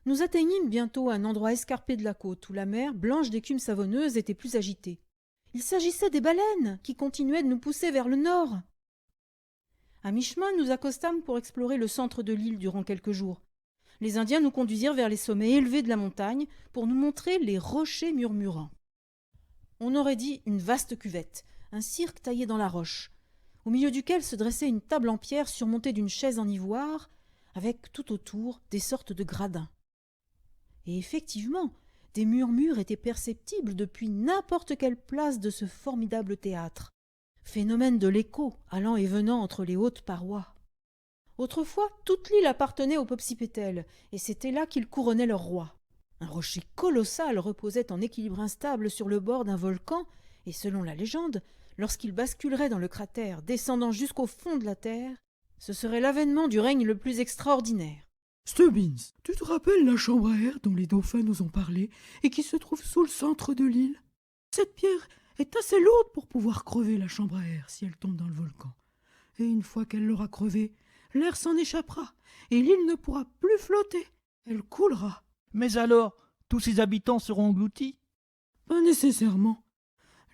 Nous atteignîmes bientôt un endroit escarpé de la côte où la mer, blanche d'écume savonneuse, était plus agitée. Il s'agissait des baleines qui continuaient de nous pousser vers le nord. À mi-chemin, nous accostâmes pour explorer le centre de l'île durant quelques jours. Les Indiens nous conduisirent vers les sommets élevés de la montagne pour nous montrer les rochers murmurants. On aurait dit une vaste cuvette, un cirque taillé dans la roche, au milieu duquel se dressait une table en pierre surmontée d'une chaise en ivoire, avec tout autour des sortes de gradins. Et effectivement, des murmures étaient perceptibles depuis n'importe quelle place de ce formidable théâtre, phénomène de l'écho allant et venant entre les hautes parois. Autrefois, toute l'île appartenait aux Popsipetels, et c'était là qu'ils couronnaient leur roi. Un rocher colossal reposait en équilibre instable sur le bord d'un volcan, et selon la légende, lorsqu'il basculerait dans le cratère, descendant jusqu'au fond de la terre, ce serait l'avènement du règne le plus extraordinaire. Stubbins, tu te rappelles la chambre à air dont les dauphins nous ont parlé et qui se trouve sous le centre de l'île? Cette pierre est assez lourde pour pouvoir crever la chambre à air si elle tombe dans le volcan. Et une fois qu'elle l'aura crevée, l'air s'en échappera et l'île ne pourra plus flotter. Elle coulera. Mais alors, tous ses habitants seront engloutis? Pas nécessairement.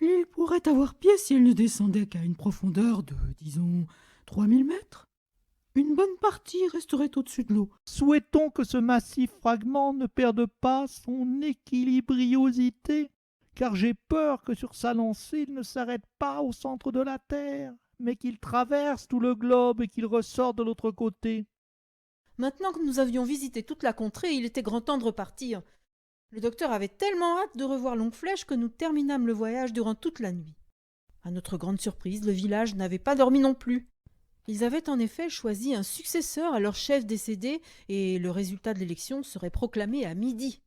L'île pourrait avoir pied si elle ne descendait qu'à une profondeur de, disons, 3000 mètres. Une bonne partie resterait au-dessus de l'eau. Souhaitons que ce massif fragment ne perde pas son équilibriosité, car j'ai peur que sur sa lancée il ne s'arrête pas au centre de la Terre, mais qu'il traverse tout le globe et qu'il ressorte de l'autre côté. Maintenant que nous avions visité toute la contrée, il était grand temps de repartir. Le docteur avait tellement hâte de revoir Longue Flèche que nous terminâmes le voyage durant toute la nuit. À notre grande surprise, le village n'avait pas dormi non plus. Ils avaient en effet choisi un successeur à leur chef décédé et le résultat de l'élection serait proclamé à midi.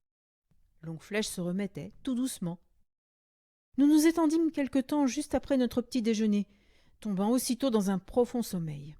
Longue Flèche se remettait tout doucement. Nous nous étendîmes quelque temps juste après notre petit déjeuner, tombant aussitôt dans un profond sommeil.